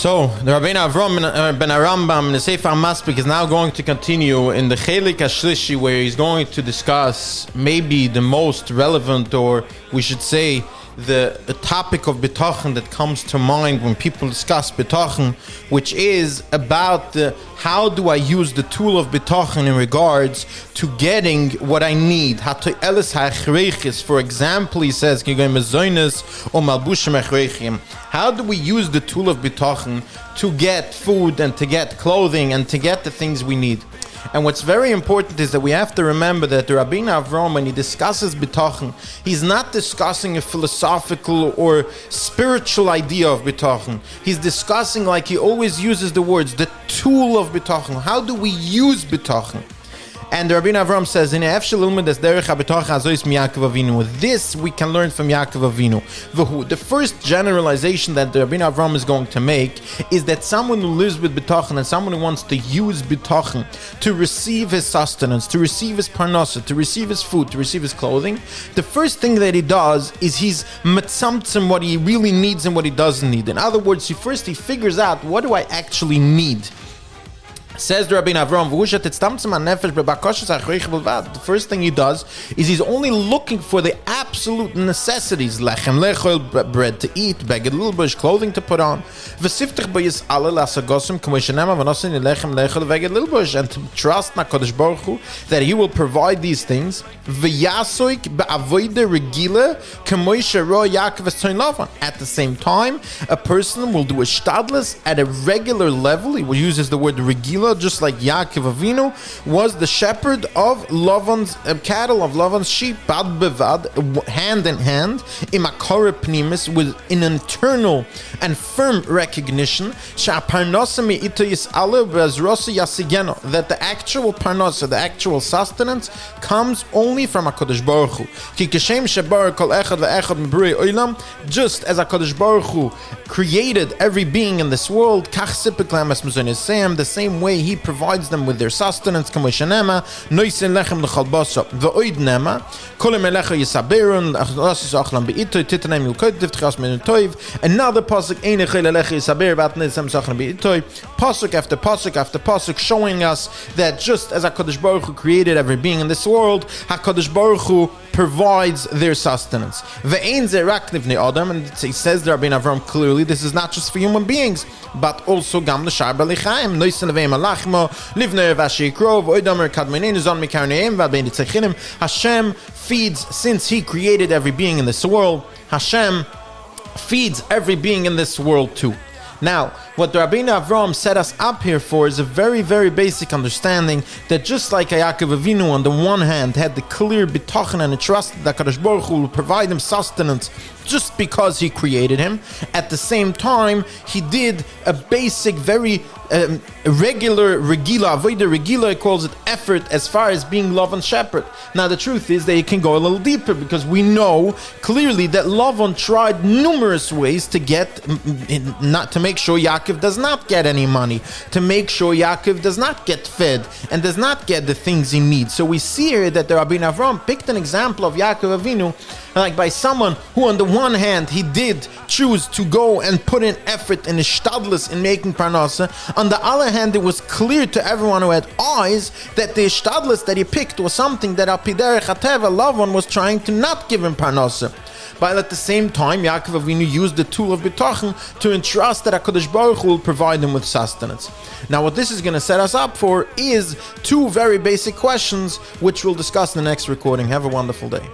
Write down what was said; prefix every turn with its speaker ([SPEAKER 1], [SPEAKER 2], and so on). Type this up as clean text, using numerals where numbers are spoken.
[SPEAKER 1] So, the Rabbeinu Avram ben Arambam in the Sefer HaMaspik is now going to continue in the Chelik HaShlishi, where he's going to discuss maybe the most relevant, or we should say, the topic of Bitachon that comes to mind when people discuss Bitachon, which is about how do I use the tool of Bitachon in regards to getting what I need. For example, he says, how do we use the tool of Bitachon to get food and to get clothing and to get the things we need? And what's very important is that we have to remember that the Rabbeinu Avram, when he discusses Bitachon, he's not discussing a philosophical or spiritual idea of Bitachon. He's discussing, like he always uses the words, the tool of Bitachon. How do we use Bitachon? And the Rabbeinu Avram says, this we can learn from Yaakov Avinu. The first generalization that the Rabbeinu Avram is going to make is that someone who lives with Bitachon and someone who wants to use Bitachon to receive his sustenance, to receive his parnasa, to receive his food, to receive his clothing, the first thing that he does is he's metzamtzem what he really needs and what he doesn't need. In other words, he figures out, what do I actually need? Says the Rabbeinu Avram, the first thing he does is he's only looking for the absolute necessities, lechem lechol, bread to eat, beged lilbush, clothing to put on, and to trust HaKadosh Baruch Hu that he will provide these things. At the same time, a person will do a shtadlis at a regular level. He uses the word regila, just like Yaakov Avinu was the shepherd of Lavan's cattle, of Lavan's sheep, bad bevad, hand in hand, imakore pnimis, with an internal and firm recognition that the actual parnasa, the actual sustenance, comes only from HaKadosh Baruch Hu. Just as HaKadosh Baruch Hu created every being in this world, the same way he provides them with their sustenance. Another pasuk after pasuk after pasuk showing us that just as HaKadosh Baruch Hu created every being in this world, HaKadosh Baruch Hu provides their sustenance. And he says the Rabbeinu Avram clearly, this is not just for human beings, but also gam l'shar b'lichaim. Hashem feeds, since he created every being in this world, Hashem feeds every being in this world too. Now, what the Rabbeinu Avram set us up here for is a very, very basic understanding that just like Yaakov Avinu on the one hand had the clear bitachon and trust that Kadosh Baruch Hu will provide him sustenance just because he created him, at the same time he did a basic, very regular regila, avodah regila, he calls it effort as far as being Lavan shepherd. Now the truth is that it can go a little deeper, because we know clearly that Lavan tried numerous ways to get, not to make sure Yaakov does not get any money, to make sure Yaakov does not get fed and does not get the things he needs. So we see here that the Rabbeinu Avram picked an example of Yaakov Avinu, like by someone who on the one hand he did choose to go and put in effort in his shtadlis in making parnasa. On the other hand, it was clear to everyone who had eyes that the shtadlis that he picked was something that Apiderech Hateva, Lavan, was trying to not give him parnasa. But at the same time, Yaakov Avinu used the tool of Bitachon to entrust that HaKadosh Baruch Hu will provide him with sustenance. Now what this is going to set us up for is two very basic questions, which we'll discuss in the next recording. Have a wonderful day.